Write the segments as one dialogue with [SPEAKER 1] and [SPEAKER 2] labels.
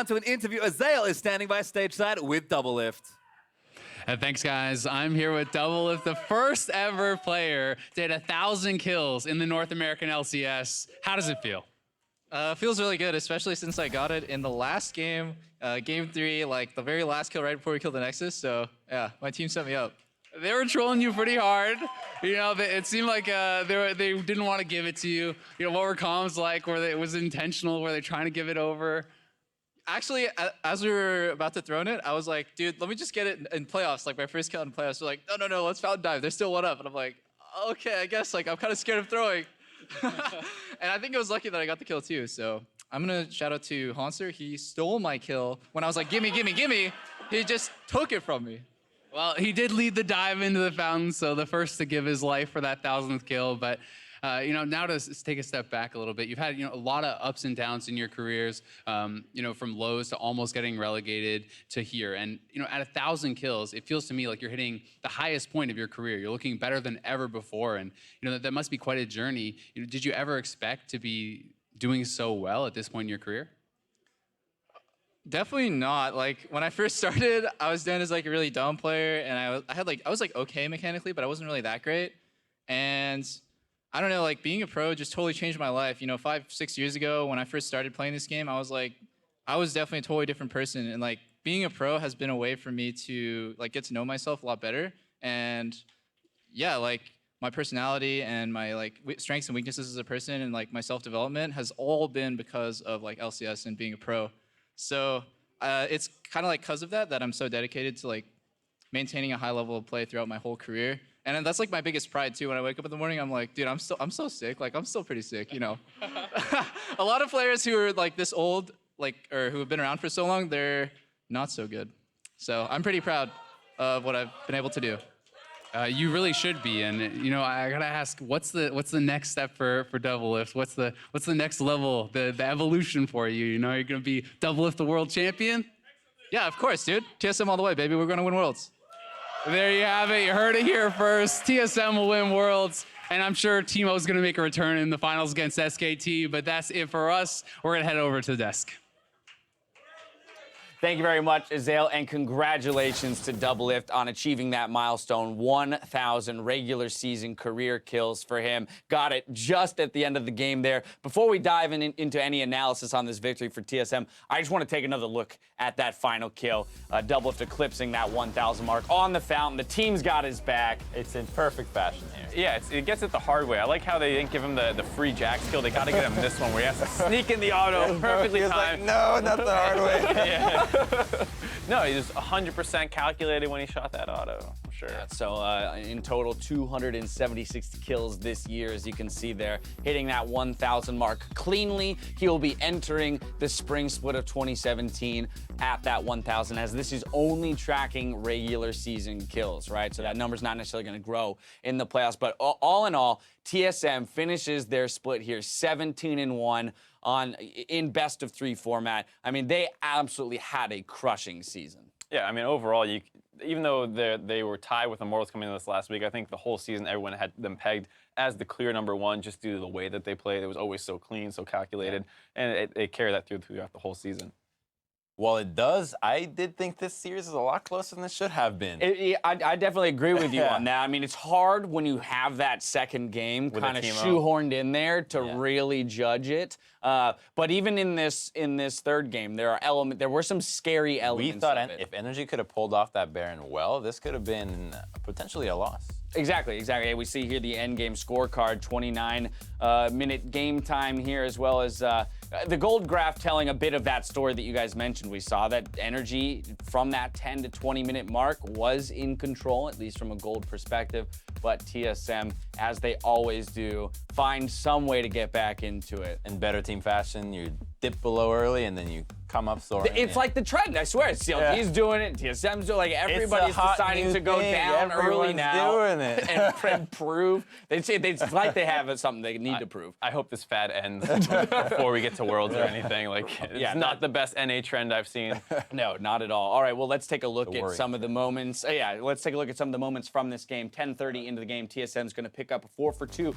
[SPEAKER 1] To an interview, Azale is standing by stage side with Doublelift.
[SPEAKER 2] Thanks, guys. I'm here with Doublelift, the first ever player to hit 1,000 kills in the North American LCS. How does it feel?
[SPEAKER 3] Feels really good, especially since I got it in the last game, game 3, like the very last kill right before we killed the Nexus. So yeah, my team set me up.
[SPEAKER 2] They were trolling you pretty hard. You know, it seemed like they didn't want to give it to you. You know, what were comms like? It was intentional? Were they trying to give it over?
[SPEAKER 3] Actually, as we were about to throw it, I was like, dude, let me just get it in playoffs, like my first kill in playoffs. They're like, no, let's fountain dive. They're still 1-up. And I'm like, okay, I guess, like, I'm kind of scared of throwing. And I think it was lucky that I got the kill too. So I'm going to shout out to Hanser. He stole my kill. When I was like, gimme, he just took it from me.
[SPEAKER 2] Well, he did lead the dive into the fountain, so the first to give his life for that 1,000th kill. But you know, now to take a step back a little bit, you've had a lot of ups and downs in your careers. You know, from lows to almost getting relegated to here, and you know, at 1,000 kills, it feels to me like you're hitting the highest point of your career. You're looking better than ever before, and you know that must be quite a journey. You know, did you ever expect to be doing so well at this point in your career?
[SPEAKER 3] Definitely not. Like when I first started, I was done as like a really dumb player, and I was like okay mechanically, but I wasn't really that great. And I don't know, like being a pro just totally changed my life. You know, 5-6 years ago when I first started playing this game, I was definitely a totally different person. And like being a pro has been a way for me to like get to know myself a lot better. And yeah, like my personality and my like strengths and weaknesses as a person and like my self-development has all been because of like LCS and being a pro. So it's kind of like because of that I'm so dedicated to like maintaining a high level of play throughout my whole career. And that's like my biggest pride too. When I wake up in the morning, I'm like, dude, I'm so sick. Like I'm still pretty sick, you know. A lot of players who are like this old, like, or who have been around for so long, they're not so good. So I'm pretty proud of what I've been able to do.
[SPEAKER 2] You really should be, and you know, I gotta ask, what's the next step for Doublelift? What's the next level, the evolution for you? You know, you're gonna be Doublelift the world champion?
[SPEAKER 3] Yeah, of course, dude. TSM all the way, baby. We're gonna win worlds.
[SPEAKER 2] There you have it. You heard it here first. TSM will win worlds, and I'm sure Teemo's gonna make a return in the finals against SKT. But that's it for us. We're gonna head over to the desk.
[SPEAKER 4] Thank you very much, Azale, and congratulations to Doublelift on achieving that milestone. 1,000 regular season career kills for him. Got it just at the end of the game there. Before we dive into any analysis on this victory for TSM, I just want to take another look at that final kill. Doublelift eclipsing that 1,000 mark on the fountain. The team's got his back.
[SPEAKER 5] It's in perfect fashion here. Yeah, it gets it the hard way. I like how they didn't give him the free Jax kill. They got to get him this one where he has to sneak in the auto perfectly timed.
[SPEAKER 6] Like, no, not the hard way.
[SPEAKER 5] Yeah. No, he was 100% calculated when he shot that auto, for sure.
[SPEAKER 4] Yeah, so in total, 276 kills this year, as you can see there, hitting that 1,000 mark cleanly. He will be entering the spring split of 2017 at that 1,000, as this is only tracking regular season kills, right? So that number's not necessarily going to grow in the playoffs. But all in all, TSM finishes their split here 17-1 in best of 3 format. I mean, they absolutely had a crushing season.
[SPEAKER 5] Yeah, I mean, overall, even though they were tied with Immortals coming in this last week, I think the whole season everyone had them pegged as the clear #1 just due to the way that they played. It was always so clean, so calculated, and it carried that throughout the whole season.
[SPEAKER 6] Well, it does. I did think this series is a lot closer than it should have been.
[SPEAKER 4] I definitely agree with you on that. I mean, it's hard when you have that second game kind of shoehorned in there to really judge it. But even in this third game, there were some scary elements.
[SPEAKER 6] We thought if NRG could have pulled off that Baron well, this could have been potentially a loss.
[SPEAKER 4] Exactly. We see here the end game scorecard, 29-minute game time here, as well as the gold graph telling a bit of that story that you guys mentioned. We saw that NRG from that 10 to 20-minute mark was in control, at least from a gold perspective. But TSM, as they always do, find some way to get back into it.
[SPEAKER 6] In better team fashion, you dip below early and then you come up soaring.
[SPEAKER 4] It's like the trend, I swear. He's doing it, TSM's doing it, like everybody's deciding to go down early now
[SPEAKER 6] doing it.
[SPEAKER 4] and improve. It's like they have something they need to prove.
[SPEAKER 5] I hope this fad ends before we get to Worlds or anything. Like, it's not the best NA trend I've seen.
[SPEAKER 4] No, not at all. All right, well, let's take a look at some of the moments. Let's take a look at some of the moments from this game. 10:30 into the game, TSM's going to pick up a 4 for 2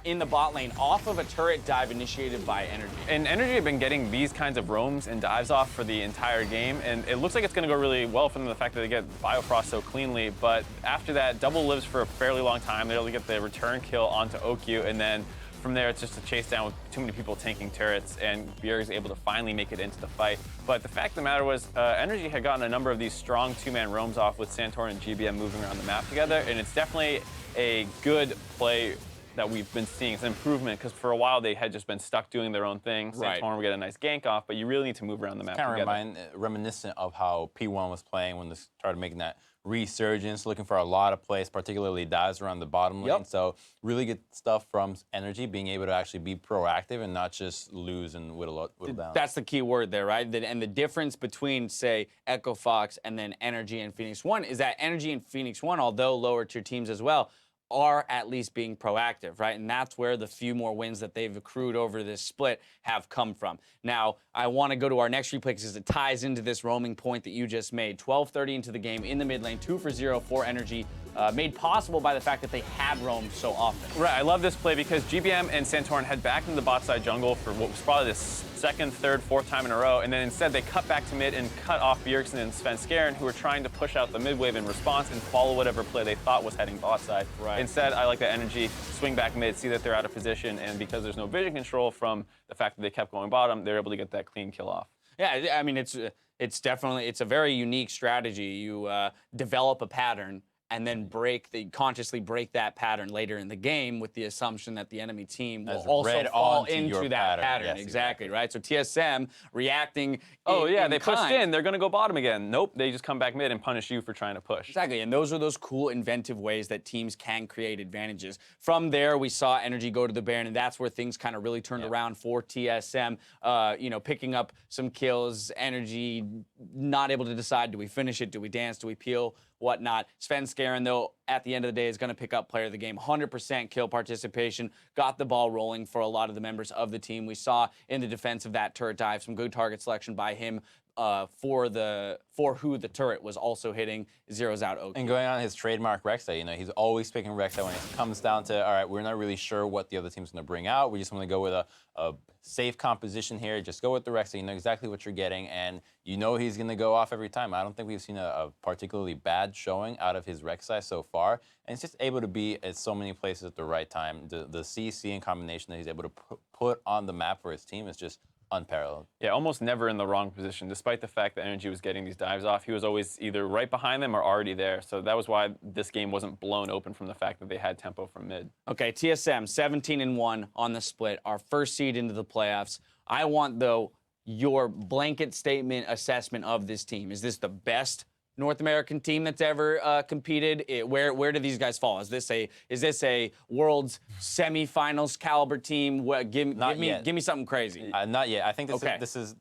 [SPEAKER 4] in the bot lane off of a turret dive initiated by NRG.
[SPEAKER 5] And NRG have been getting these kinds of roams and dives off for the entire game, and it looks like it's going to go really well for them, the fact that they get Biofrost so cleanly. But after that, Double lives for a fairly long time. They're able to get the return kill onto Okyu, and then from there, it's just a chase down with too many people tanking turrets, and Bjerg is able to finally make it into the fight. But the fact of the matter was, NRG had gotten a number of these strong two-man roams off with Santorin and GBM moving around the map together, and it's definitely a good play that we've been seeing. It's an improvement, because for a while they had just been stuck doing their own thing. Santorin would get a nice gank off, but you really need to move around the map together.
[SPEAKER 6] Kind of reminiscent of how P1 was playing when they started making that resurgence, looking for a lot of plays, particularly dives around the bottom lane. So really good stuff from NRG, being able to actually be proactive and not just lose and whittle down.
[SPEAKER 4] That's the key word there, right? And the difference between, say, Echo Fox and then NRG and Phoenix One is that NRG and Phoenix One, although lower tier teams as well, are at least being proactive, right? And that's where the few more wins that they've accrued over this split have come from. Now, I want to go to our next replay because it ties into this roaming point that you just made. 12:30 into the game in the mid lane, 2 for 0 for NRG, made possible by the fact that they had roamed so often.
[SPEAKER 5] Right, I love this play because GBM and Santorin had back into the bot side jungle for what was probably the second, third, fourth time in a row, and then instead they cut back to mid and cut off Bjergsen and Svenskeren, who were trying to push out the mid wave in response and follow whatever play they thought was heading bot side.
[SPEAKER 4] Right.
[SPEAKER 5] Instead, I like that NRG swing back mid, see that they're out of position, and because there's no vision control from the fact that they kept going bottom, they're able to get that clean kill off.
[SPEAKER 4] Yeah, I mean, it's definitely, it's a very unique strategy. You develop a pattern and then consciously break that pattern later in the game with the assumption that the enemy team will also fall into that pattern.
[SPEAKER 6] Yes,
[SPEAKER 4] exactly, right? So TSM reacting
[SPEAKER 5] They pushed
[SPEAKER 4] kind.
[SPEAKER 5] in, they're gonna go bottom again. Nope, they just come back mid and punish you for trying to push.
[SPEAKER 4] Exactly, and those are those cool, inventive ways that teams can create advantages. From there, we saw NRG go to the Baron, and that's where things kind of really turned around for TSM. Picking up some kills, NRG not able to decide, do we finish it, do we dance, do we peel, whatnot. Svenskeren, though, at the end of the day, is going to pick up player of the game. 100% kill participation, got the ball rolling for a lot of the members of the team. We saw in the defense of that turret dive some good target selection by him for who the turret was also hitting. Zeroes out Okyu.
[SPEAKER 6] And going on his trademark Rek'Sai, he's always picking Rek'Sai when it comes down to, all right, we're not really sure what the other team's going to bring out. We just want to go with a safe composition here. Just go with the Rek'Sai. You know exactly what you're getting, and you know he's going to go off every time. I don't think we've seen a particularly bad showing out of his Rek'Sai so far, and he's just able to be at so many places at the right time. The CC and combination that he's able to put on the map for his team is just unparalleled.
[SPEAKER 5] Yeah, almost never in the wrong position. Despite the fact that NRG was getting these dives off, he was always either right behind them or already there. So that was why this game wasn't blown open from the fact that they had tempo from mid.
[SPEAKER 4] Okay, TSM, 17-1 on the split, our first seed into the playoffs. I want, though, your blanket statement assessment of this team. Is this the best North American team that's ever competed? Where do these guys fall? Is this a World's semifinals caliber team? Give me something crazy.
[SPEAKER 6] Not yet. I think this is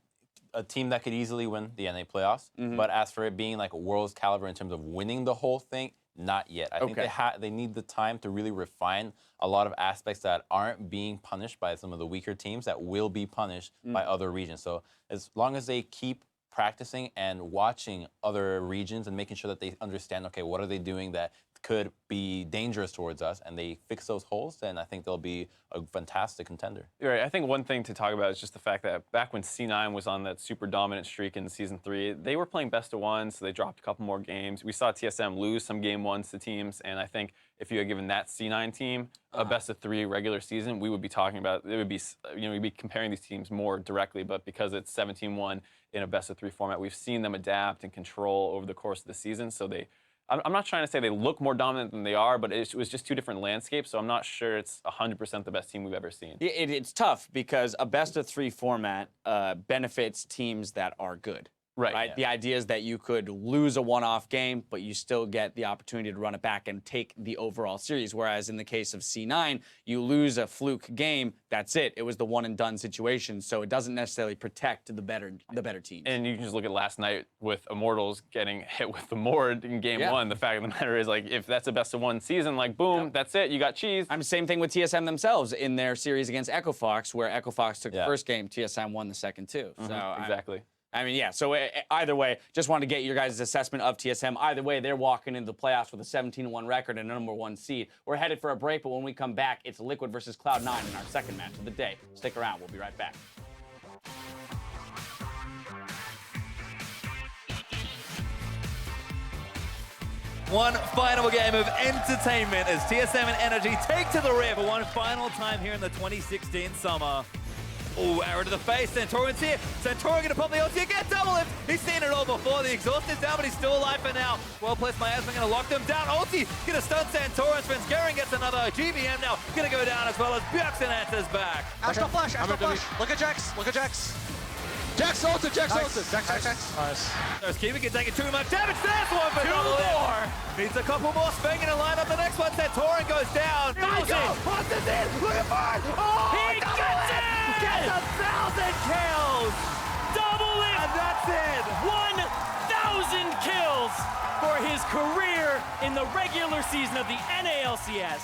[SPEAKER 6] a team that could easily win the NA playoffs. But as for it being like a World's caliber in terms of winning the whole thing, not yet. I think they need the time to really refine a lot of aspects that aren't being punished by some of the weaker teams that will be punished by other regions. So as long as they keep practicing and watching other regions and making sure that they understand, okay, what are they doing that could be dangerous towards us, and they fix those holes, then I think they'll be a fantastic contender.
[SPEAKER 5] You're right. I think one thing to talk about is just the fact that back when C9 was on that super dominant streak in Season 3, they were playing best of one, so they dropped a couple more games. We saw TSM lose some game ones to teams, and I think if you had given that C9 team a best of 3 regular season, we would be talking about, it would be, we'd be comparing these teams more directly, but because it's 17-1 in a best of 3 format, we've seen them adapt and control over the course of the season, so I'm not trying to say they look more dominant than they are, but it was just 2 different landscapes, so I'm not sure it's 100% the best team we've ever seen.
[SPEAKER 4] It's tough because a best-of-3 format benefits teams that are good. Right? Yeah. The idea is that you could lose a one-off game, but you still get the opportunity to run it back and take the overall series. Whereas in the case of C9, you lose a fluke game, that's it. It was the one-and-done situation, so it doesn't necessarily protect the better teams.
[SPEAKER 5] And you can just look at last night with Immortals getting hit with the Mord in game 1. The fact of the matter is, like, if that's a best-of-1 season, like, boom, that's it. You got cheese.
[SPEAKER 4] Same thing with TSM themselves in their series against Echo Fox, where Echo Fox took the first game, TSM won the second too. So
[SPEAKER 5] exactly.
[SPEAKER 4] So either way, just wanted to get your guys' assessment of TSM. Either way, they're walking into the playoffs with a 17-1 record and a #1 seed. We're headed for a break, but when we come back, it's Liquid versus Cloud9 in our second match of the day. Stick around. We'll be right back.
[SPEAKER 1] One final game of entertainment as TSM and NRG take to the rear for one final time here in the 2016 summer. Oh, arrow to the face. Centaurion's here. Centaurion gonna pop the ulti again. Double lift. He's seen it all before. The exhaust is down, but he's still alive for now. Well placed by Asman, gonna lock them down. Ulti gonna stun Centaurion. Svenskeren gets another. GBM now gonna go down as well as Bjergsen answers back.
[SPEAKER 7] Astral flash, Astral flash. Look at Jax, look at Jax. Jax ulted, Jax ulted. Jax. Nice.
[SPEAKER 1] There's Kiva can take too much damage. There's one for double lift. Needs a couple more. Sven gonna line up the next one. Centaurion goes down. Here we go. Hunter's in. Look at Bard. Oh,
[SPEAKER 8] he gets it!
[SPEAKER 1] Gets 1,000 kills.
[SPEAKER 8] Double lift!
[SPEAKER 1] And that's it.
[SPEAKER 8] 1,000 kills for his career in the regular season of the NALCS.